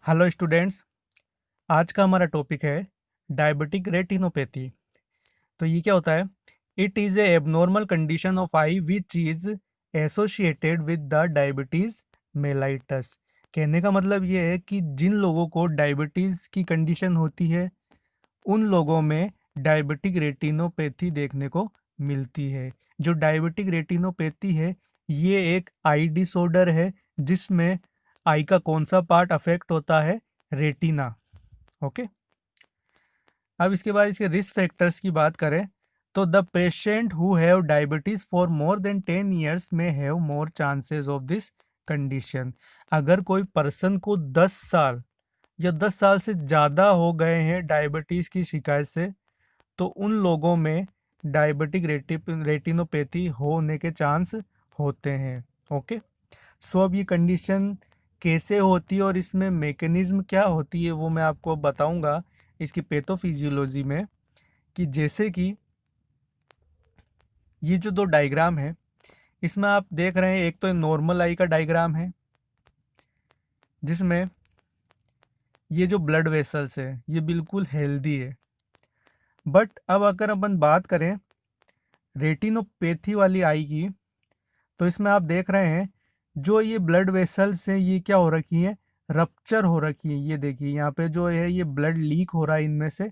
Hello students. आज का हमारा टॉपिक है डायबिटिक रेटिनोपैथी। तो ये क्या होता है? It is a abnormal condition of I which is associated with the diabetes mellitus. कहने का मतलब ये है कि जिन लोगों को डायबिटीज़ की कंडीशन होती है उन लोगों में डायबिटिक रेटिनोपैथी देखने को मिलती है। जो डायबिटिक रेटिनोपैथी है ये एक आई डिसऑर्डर है जिसमें आई का कौन सा पार्ट अफेक्ट होता है? रेटिना। ओके। अब इसके बाद इसके रिस्क फैक्टर्स की बात करें तो the patient who have diabetes for more than 10 years में have more chances of this condition. अगर कोई पर्सन को 10 साल या 10 साल से ज़्यादा हो गए हैं डायबिटीज़ की शिकायत से, तो उन लोगों में डायबिटिक रेटिनोपैथी होने के चांस होते हैं। ओके। सो अब ये कंडीशन कैसे होती है और इसमें मैकेनिज्म क्या होती है वो मैं आपको बताऊंगा इसकी पैथोफिजियोलॉजी में। कि जैसे कि ये जो दो डायग्राम है इसमें आप देख रहे हैं, एक तो नॉर्मल आई का डायग्राम है जिसमें ये जो ब्लड वेसल्स है ये बिल्कुल हेल्दी है। बट अब अगर अपन बात करें रेटिनोपैथी वाली आई की, तो इसमें आप देख रहे हैं जो ये ब्लड वेसल्स हैं ये क्या हो रखी है? रप्चर हो रखी है। ये देखिए यहाँ पे जो है ये ब्लड लीक हो रहा है इनमें से।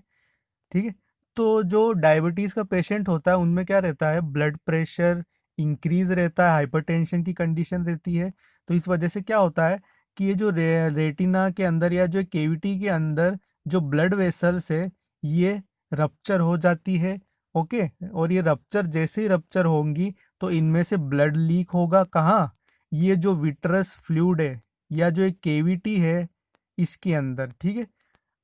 ठीक है। तो जो डायबिटीज़ का पेशेंट होता है उनमें क्या रहता है? ब्लड प्रेशर इंक्रीज रहता है, हाइपरटेंशन की कंडीशन रहती है। तो इस वजह से क्या होता है कि ये जो रेटिना के अंदर या जो केविटी के अंदर जो ब्लड वेसल्स है ये रप्चर हो जाती है। ओके। और ये रप्चर जैसे ही रप्चर होंगी तो इनमें से ब्लड लीक होगा कहाँ? ये जो विट्रस फ्लूइड है या जो एक केविटी है इसके अंदर। ठीक है।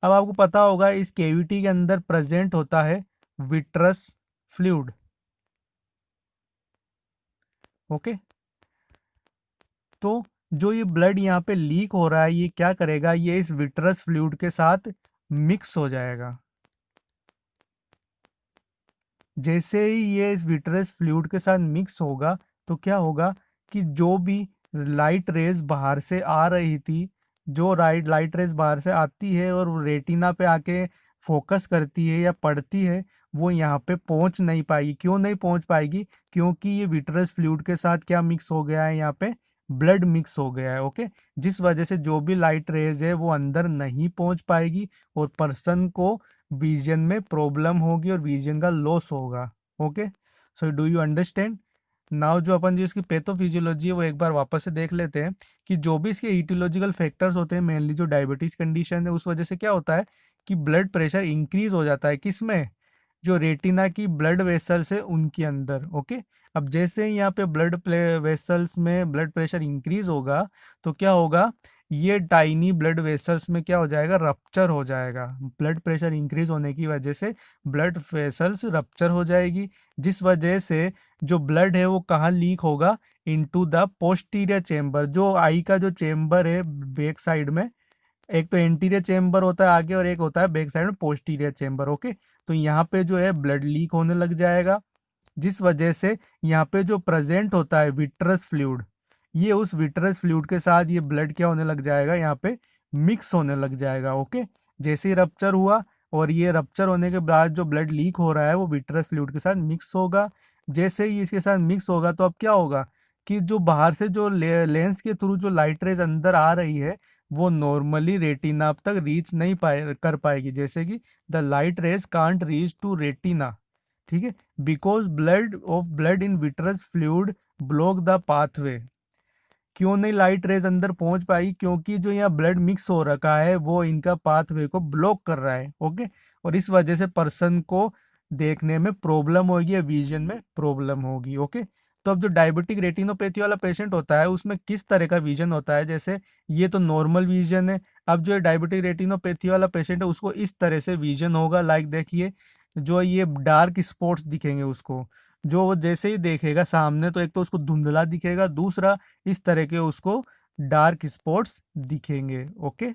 अब आपको पता होगा इस केविटी के अंदर प्रेजेंट होता है विट्रस फ्लूइड। ओके। तो जो ये ब्लड यहाँ पे लीक हो रहा है ये क्या करेगा? ये इस विट्रस फ्लूइड के साथ मिक्स हो जाएगा। जैसे ही ये इस विट्रस फ्लूइड के साथ मिक्स होगा तो क्या होगा कि जो भी लाइट रेज बाहर से आ रही थी, जो लाइट रेज बाहर से आती है और रेटिना पे आके फोकस करती है या पड़ती है, वो यहाँ पे पहुँच नहीं पाएगी। क्यों नहीं पहुँच पाएगी? क्योंकि ये विट्रस फ्लूइड के साथ क्या मिक्स हो गया है? यहाँ पे ब्लड मिक्स हो गया है। ओके। जिस वजह से जो भी लाइट रेज है वो अंदर नहीं पहुँच पाएगी और पर्सन को विजन में प्रॉब्लम होगी और विजन का लॉस होगा। Okay. So do you understand? Now जो अपन जो इसकी पैथोफिजियोलॉजी है वो एक बार वापस से देख लेते हैं कि जो भी इसके ईटियोलॉजिकल फैक्टर्स होते हैं, मेनली जो डायबिटीज कंडीशन है उस वजह से क्या होता है कि ब्लड प्रेशर इंक्रीज हो जाता है। किसमें? जो रेटिना की ब्लड वेसल्स है उनके अंदर। ओके। अब जैसे ही यहाँ पे ब्लड वेसल्स में ब्लड प्रेशर इंक्रीज होगा तो क्या होगा? ये टाइनी ब्लड वेसल्स में क्या हो जाएगा? रप्चर हो जाएगा। ब्लड प्रेशर इंक्रीज होने की वजह से ब्लड वेसल्स रप्चर हो जाएगी, जिस वजह से जो ब्लड है वो कहाँ लीक होगा? Into the posterior chamber. जो आई का जो चेम्बर है बैक साइड में, एक तो एंटीरियर चेम्बर होता है आगे और एक होता है बैक साइड में पोस्टीरियर चेम्बर। ओके। तो यहाँ पे जो है ब्लड लीक होने लग जाएगा, जिस वजह से यहाँ पे जो प्रेजेंट होता है विट्रस फ्लूइड, ये उस विट्रस फ्लूइड के साथ ये ब्लड क्या होने लग जाएगा? यहाँ पे मिक्स होने लग जाएगा। ओके। जैसे ही रप्चर हुआ और ये रप्चर होने के बाद जो ब्लड लीक हो रहा है वो विट्रस फ्लूइड के साथ मिक्स होगा। जैसे ही इसके साथ मिक्स होगा तो अब क्या होगा कि जो बाहर से जो लेंस के थ्रू जो लाइट रेज अंदर आ रही है वो नॉर्मली रेटिना तक रीच नहीं कर पाएगी। जैसे कि the light rays can't reach to retina. ठीक है। Because blood in vitreous fluid block the pathway. क्यों नहीं लाइट रेज अंदर पहुंच पाई? क्योंकि जो यहाँ ब्लड मिक्स हो रखा है वो इनका पाथवे को ब्लॉक कर रहा है। ओके। और इस वजह से पर्सन को देखने में प्रॉब्लम होगी या विजन में प्रॉब्लम होगी। ओके। तो अब जो डायबिटिक रेटिनोपैथी वाला पेशेंट होता है उसमें किस तरह का विजन होता है? जैसे ये तो नॉर्मल विजन है। अब जो डायबिटिक रेटिनोपैथी वाला पेशेंट है उसको इस तरह से विजन होगा। लाइक देखिए जो ये डार्क स्पॉट्स दिखेंगे उसको, जो वो जैसे ही देखेगा सामने तो एक तो उसको धुंधला दिखेगा, दूसरा इस तरह के उसको डार्क स्पॉट्स दिखेंगे। ओके।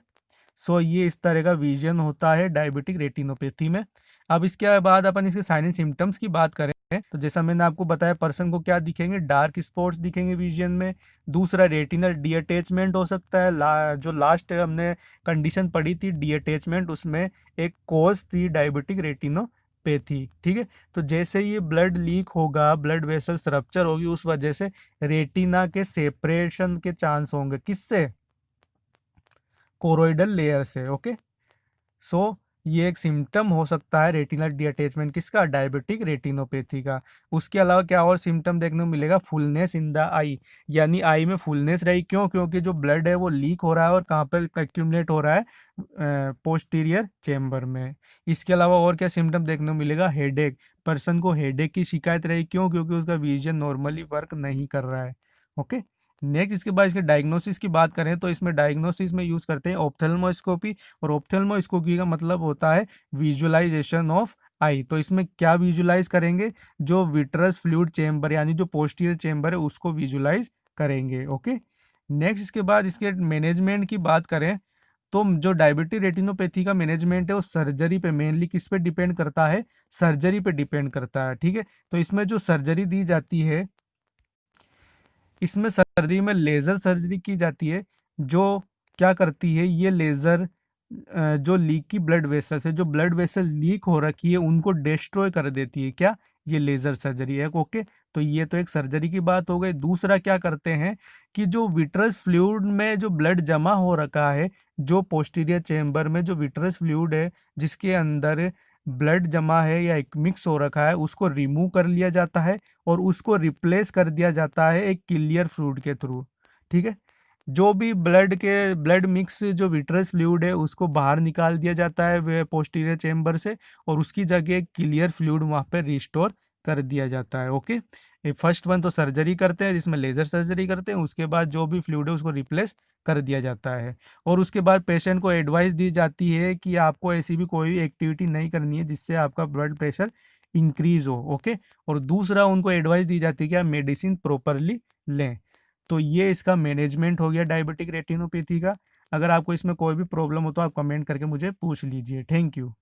सो ये इस तरह का विजन होता है डायबिटिक रेटिनोपैथी में। अब इसके बाद अपन इसके साइन एंड सिम्टम्स की बात करें तो जैसा मैंने आपको बताया, पर्सन को क्या दिखेंगे, डार्क स्पॉट्स दिखेंगे विजन में। दूसरा रेटिनल डीअटैचमेंट हो सकता है। जो लास्ट हमने कंडीशन पढ़ी थी डीअटैचमेंट, उसमें एक कॉज थी डायबिटिक रेटिनोपैथी, ठीक है। तो जैसे ये ब्लड लीक होगा, ब्लड वेसल्स रप्चर होगी, उस वजह से रेटिना के सेपरेशन के चांस होंगे, किससे, कोरोइडल लेयर से। ओके, सो ये एक सिम्टम हो सकता है रेटिनल डीअटैचमेंट किसका, डायबिटिक रेटिनोपैथी का। उसके अलावा क्या और सिम्टम देखने को मिलेगा, फुलनेस इन द आई, यानी आई में फुलनेस रही, क्यों, क्योंकि जो ब्लड है वो लीक हो रहा है और कहाँ पे एक्यूमुलेट हो रहा है, पोस्टीरियर चेम्बर में। इसके अलावा और क्या सिम्टम देखने को मिलेगा, हेडेक, पर्सन को हेडेक की शिकायत रही, क्यों, क्योंकि उसका विजन नॉर्मली वर्क नहीं कर रहा है। ओके, नेक्स्ट इसके बाद इसके डायग्नोसिस की बात करें तो इसमें डायग्नोसिस में यूज करते हैं ऑप्थेल्मोस्कोपी, और ऑप्थेल्मोस्कोपी का मतलब होता है विजुअलाइजेशन ऑफ आई। तो इसमें क्या विजुलाइज करेंगे, जो विट्रस फ्लूइड चेम्बर यानी जो पोस्टीरियर चेम्बर है उसको विजुलाइज करेंगे। ओके, नेक्स्ट इसके बाद इसके मैनेजमेंट की बात करें तो जो डायबिटिक रेटिनोपैथी का मैनेजमेंट है वो सर्जरी पे, मेनली किस पे डिपेंड करता है, सर्जरी पे डिपेंड करता है, ठीक है। तो इसमें जो सर्जरी दी जाती है, इसमें सर्जरी में लेज़र सर्जरी की जाती है, जो क्या करती है ये लेज़र, जो लीकी ब्लड वेसल्स है, जो ब्लड वेसल लीक हो रखी है उनको डिस्ट्रॉय कर देती है, क्या, ये लेज़र सर्जरी है। ओके, तो ये तो एक सर्जरी की बात हो गई। दूसरा क्या करते हैं कि जो विट्रस फ्लूइड में जो ब्लड जमा हो रखा है, जो पोस्टीरियर चेम्बर में जो विट्रस फ्लूइड है जिसके अंदर ब्लड जमा है या एक मिक्स हो रखा है, उसको रिमूव कर लिया जाता है और उसको रिप्लेस कर दिया जाता है एक क्लियर फ्लूइड के थ्रू, ठीक है। जो भी ब्लड मिक्स जो विट्रस फ्लूइड है उसको बाहर निकाल दिया जाता है वे पोस्टीरियर चेम्बर से, और उसकी जगह क्लियर फ्लूइड वहाँ पे रिस्टोर कर दिया जाता है। ओके, ये फर्स्ट वन तो सर्जरी करते हैं जिसमें लेज़र सर्जरी करते हैं, उसके बाद जो भी फ्लूइड है उसको रिप्लेस कर दिया जाता है, और उसके बाद पेशेंट को एडवाइस दी जाती है कि आपको ऐसी भी कोई एक्टिविटी नहीं करनी है जिससे आपका ब्लड प्रेशर इंक्रीज हो। ओके, और दूसरा उनको एडवाइस दी जाती है कि आप मेडिसिन प्रॉपरली लें। तो ये इसका मैनेजमेंट हो गया डायबिटिक रेटिनोपैथी का। अगर आपको इसमें कोई भी प्रॉब्लम हो तो आप कमेंट करके मुझे पूछ लीजिए। Thank you.